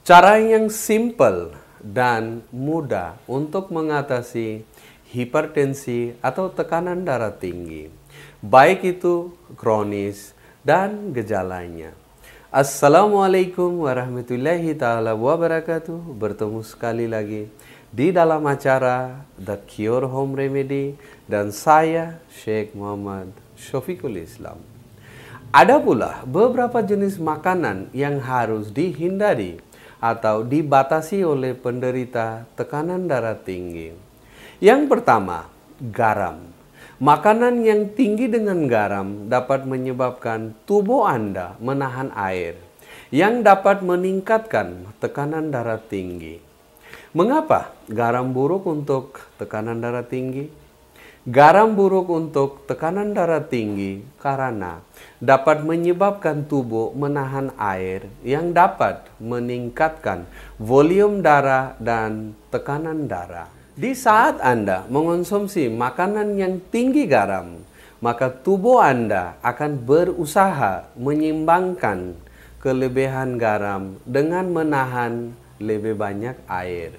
Cara yang simple dan mudah untuk mengatasi hipertensi atau tekanan darah tinggi, baik itu kronis dan gejalanya. Assalamualaikum warahmatullahi taala wabarakatuh. Bertemu sekali lagi di dalam acara The Cure Home Remedy dan saya Sheikh Muhammad Syafiqul Islam. Ada pula beberapa jenis makanan yang harus dihindari atau dibatasi oleh penderita tekanan darah tinggi. Yang pertama, garam. Makanan yang tinggi dengan garam dapat menyebabkan tubuh Anda menahan air, yang dapat meningkatkan tekanan darah tinggi. Mengapa garam buruk untuk tekanan darah tinggi? Garam buruk untuk tekanan darah tinggi karena dapat menyebabkan tubuh menahan air yang dapat meningkatkan volume darah dan tekanan darah. Di saat Anda mengonsumsi makanan yang tinggi garam, maka tubuh Anda akan berusaha menyeimbangkan kelebihan garam dengan menahan lebih banyak air.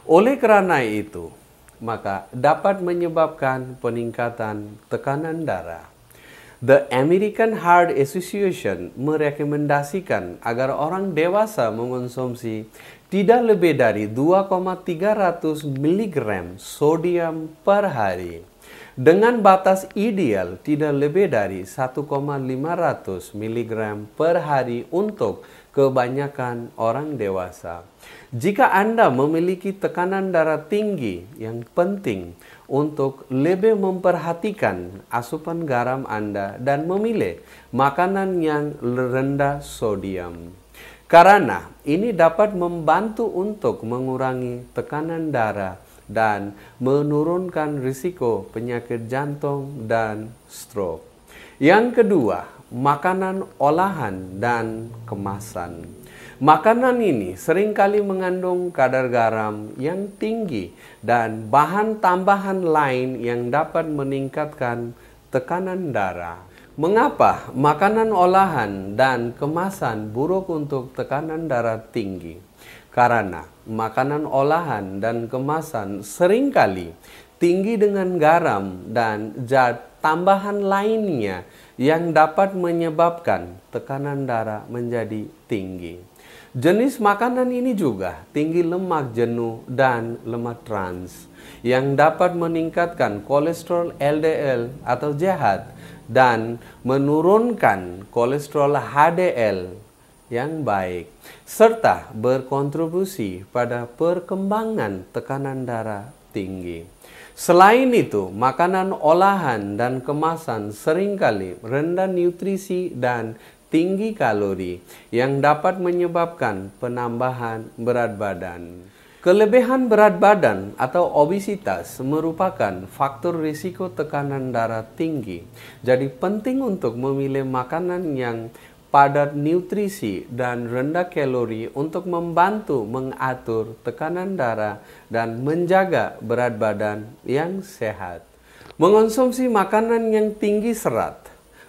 Oleh karena itu, maka dapat menyebabkan peningkatan tekanan darah. The American Heart Association merekomendasikan agar orang dewasa mengonsumsi tidak lebih dari 2,300 mg sodium per hari, dengan batas ideal tidak lebih dari 1,500 mg per hari untuk kebanyakan orang dewasa. Jika Anda memiliki tekanan darah tinggi, yang penting untuk lebih memperhatikan asupan garam Anda dan memilih makanan yang rendah sodium. Karena ini dapat membantu untuk mengurangi tekanan darah dan menurunkan risiko penyakit jantung dan stroke. Yang kedua, makanan olahan dan kemasan. Makanan ini seringkali mengandung kadar garam yang tinggi dan bahan tambahan lain yang dapat meningkatkan tekanan darah. Mengapa makanan olahan dan kemasan buruk untuk tekanan darah tinggi? Karena makanan olahan dan kemasan seringkali tinggi dengan garam dan zat tambahan lainnya yang dapat menyebabkan tekanan darah menjadi tinggi. Jenis makanan ini juga tinggi lemak jenuh dan lemak trans yang dapat meningkatkan kolesterol LDL atau jahat dan menurunkan kolesterol HDL yang baik, serta berkontribusi pada perkembangan tekanan darah tinggi. Selain itu, makanan olahan dan kemasan seringkali rendah nutrisi dan tinggi kalori yang dapat menyebabkan penambahan berat badan. Kelebihan berat badan atau obesitas merupakan faktor risiko tekanan darah tinggi. Jadi penting untuk memilih makanan yang padat nutrisi dan rendah kalori untuk membantu mengatur tekanan darah dan menjaga berat badan yang sehat. Mengonsumsi makanan yang tinggi serat,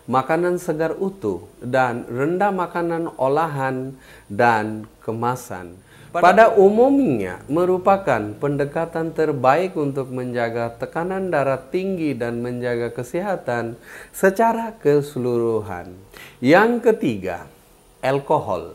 makanan segar utuh, dan rendah makanan olahan dan kemasan pada umumnya merupakan pendekatan terbaik untuk menjaga tekanan darah tinggi dan menjaga kesehatan secara keseluruhan. Yang ketiga, alkohol.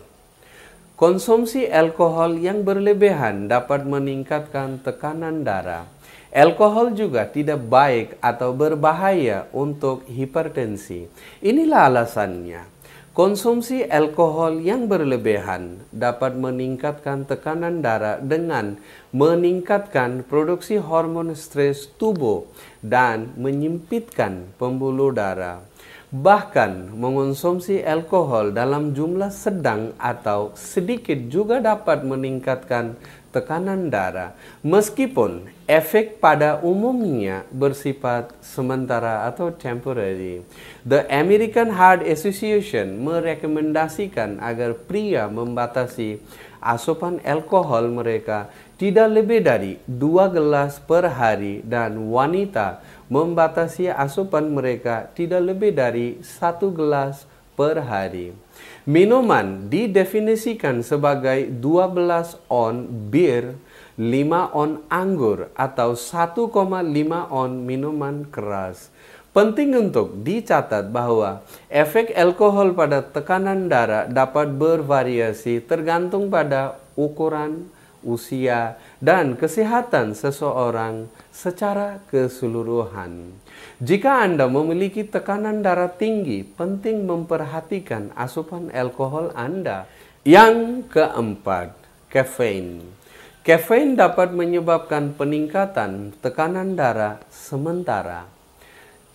Konsumsi alkohol yang berlebihan dapat meningkatkan tekanan darah. Alkohol juga tidak baik atau berbahaya untuk hipertensi. Inilah alasannya. Konsumsi alkohol yang berlebihan dapat meningkatkan tekanan darah dengan meningkatkan produksi hormon stres tubuh dan menyempitkan pembuluh darah. Bahkan mengonsumsi alkohol dalam jumlah sedang atau sedikit juga dapat meningkatkan tekanan darah, meskipun efek pada umumnya bersifat sementara atau temporary. The American Heart Association merekomendasikan agar pria membatasi asupan alkohol mereka tidak lebih dari 2 gelas per hari dan wanita membatasi asupan mereka tidak lebih dari 1 gelas per hari. Minuman didefinisikan sebagai 12 on bir, 5 on anggur, atau 1,5 on minuman keras. Penting untuk dicatat bahwa efek alkohol pada tekanan darah dapat bervariasi tergantung pada ukuran, usia, dan kesehatan seseorang secara keseluruhan. Jika Anda memiliki tekanan darah tinggi, penting memperhatikan asupan alkohol Anda. Yang keempat, kafein. Kafein dapat menyebabkan peningkatan tekanan darah sementara.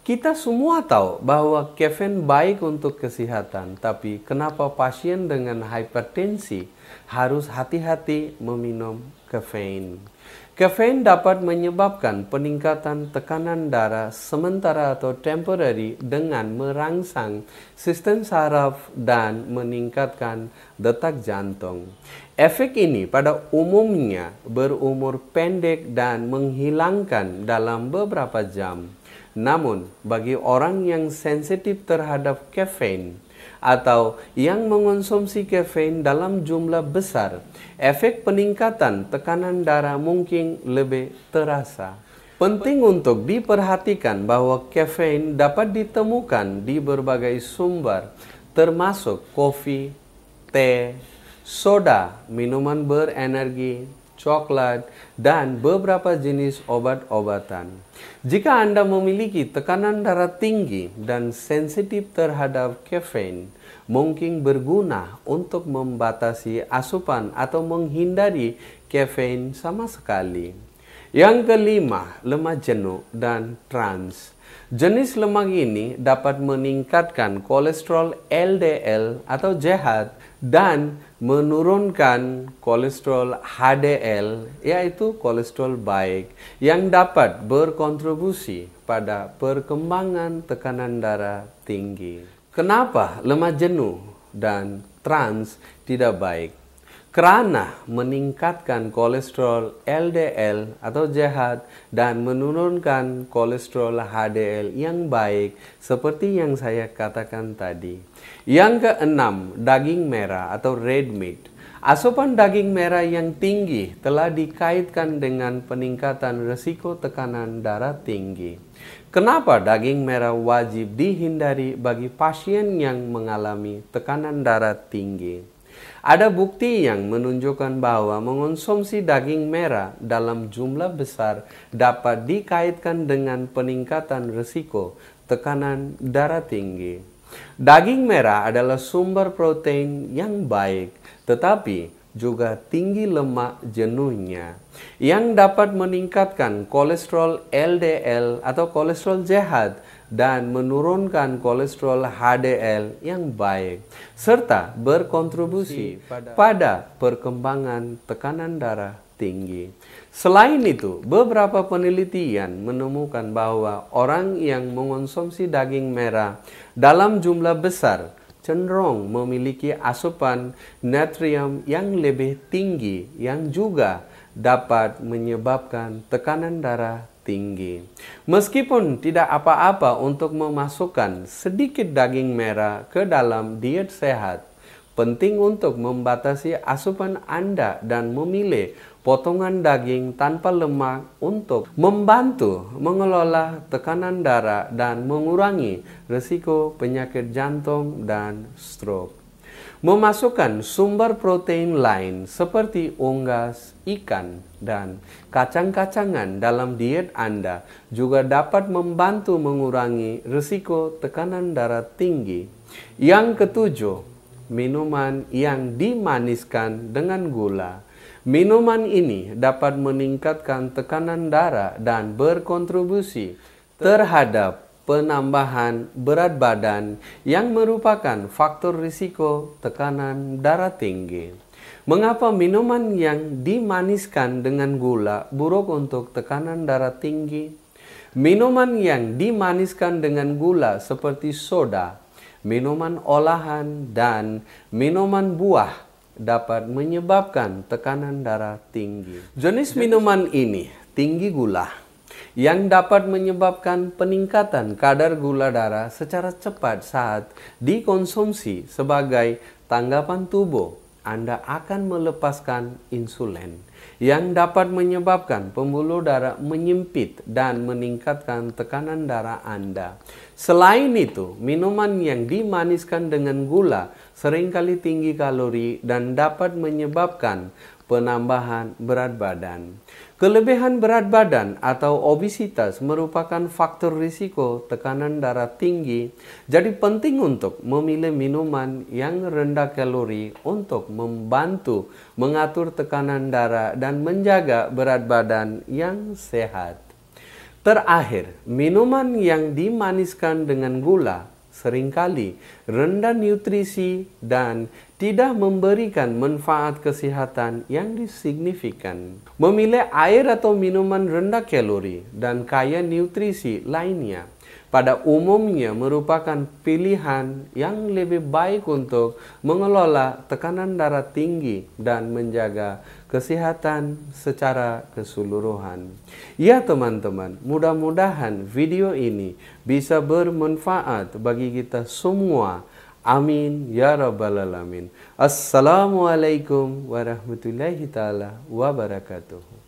Kita semua tahu bahwa kafein baik untuk kesehatan, tapi kenapa pasien dengan hipertensi harus hati-hati meminum kafein? Kafein dapat menyebabkan peningkatan tekanan darah sementara atau temporary dengan merangsang sistem saraf dan meningkatkan detak jantung. Efek ini pada umumnya berumur pendek dan menghilangkan dalam beberapa jam. Namun, bagi orang yang sensitif terhadap kafein atau yang mengonsumsi kafein dalam jumlah besar, efek peningkatan tekanan darah mungkin lebih terasa. Penting untuk diperhatikan bahwa kafein dapat ditemukan di berbagai sumber, termasuk kopi, teh, soda, minuman berenergi, coklat, dan beberapa jenis obat-obatan. Jika Anda memiliki tekanan darah tinggi dan sensitif terhadap kafein, mungkin berguna untuk membatasi asupan atau menghindari kafein sama sekali. Yang kelima, lemak jenuh dan trans. Jenis lemak ini dapat meningkatkan kolesterol LDL atau jahat dan menurunkan kolesterol HDL, yaitu kolesterol baik, yang dapat berkontribusi pada perkembangan tekanan darah tinggi. Kenapa lemak jenuh dan trans tidak baik? Karena meningkatkan kolesterol LDL atau jahat dan menurunkan kolesterol HDL yang baik seperti yang saya katakan tadi. Yang keenam, daging merah atau red meat. Asupan daging merah yang tinggi telah dikaitkan dengan peningkatan risiko tekanan darah tinggi. Kenapa daging merah wajib dihindari bagi pasien yang mengalami tekanan darah tinggi? Ada bukti yang menunjukkan bahwa mengonsumsi daging merah dalam jumlah besar dapat dikaitkan dengan peningkatan risiko tekanan darah tinggi. Daging merah adalah sumber protein yang baik, tetapi juga tinggi lemak jenuhnya, yang dapat meningkatkan kolesterol LDL atau kolesterol jahat dan menurunkan kolesterol HDL yang baik, serta berkontribusi pada perkembangan tekanan darah tinggi. Selain itu, beberapa penelitian menemukan bahwa orang yang mengonsumsi daging merah dalam jumlah besar cenderung memiliki asupan natrium yang lebih tinggi, yang juga dapat menyebabkan tekanan darah tinggi. Meskipun tidak apa-apa untuk memasukkan sedikit daging merah ke dalam diet sehat, penting untuk membatasi asupan Anda dan memilih potongan daging tanpa lemak untuk membantu mengelola tekanan darah dan mengurangi risiko penyakit jantung dan stroke. Memasukkan sumber protein lain seperti unggas, ikan, dan kacang-kacangan dalam diet Anda juga dapat membantu mengurangi risiko tekanan darah tinggi. Yang ketujuh, minuman yang dimaniskan dengan gula. Minuman ini dapat meningkatkan tekanan darah dan berkontribusi terhadap penambahan berat badan yang merupakan faktor risiko tekanan darah tinggi. Mengapa minuman yang dimaniskan dengan gula buruk untuk tekanan darah tinggi? Minuman yang dimaniskan dengan gula seperti soda, minuman olahan, dan minuman buah dapat menyebabkan tekanan darah tinggi. Jenis minuman ini tinggi gula, yang dapat menyebabkan peningkatan kadar gula darah secara cepat saat dikonsumsi sebagai tanggapan tubuh, Anda akan melepaskan insulin yang dapat menyebabkan pembuluh darah menyempit dan meningkatkan tekanan darah Anda. Selain itu, minuman yang dimaniskan dengan gula seringkali tinggi kalori dan dapat menyebabkan penambahan berat badan. Kelebihan berat badan atau obesitas merupakan faktor risiko tekanan darah tinggi, jadi penting untuk memilih minuman yang rendah kalori untuk membantu mengatur tekanan darah dan menjaga berat badan yang sehat. Terakhir, minuman yang dimaniskan dengan gula seringkali rendah nutrisi dan tidak memberikan manfaat kesehatan yang signifikan. Memilih air atau minuman rendah kalori dan kaya nutrisi lainnya pada umumnya merupakan pilihan yang lebih baik untuk mengelola tekanan darah tinggi dan menjaga kesehatan secara keseluruhan. Ya teman-teman, mudah-mudahan video ini bisa bermanfaat bagi kita semua. Amin ya rabbal alamin. Assalamualaikum warahmatullahi taala wabarakatuh.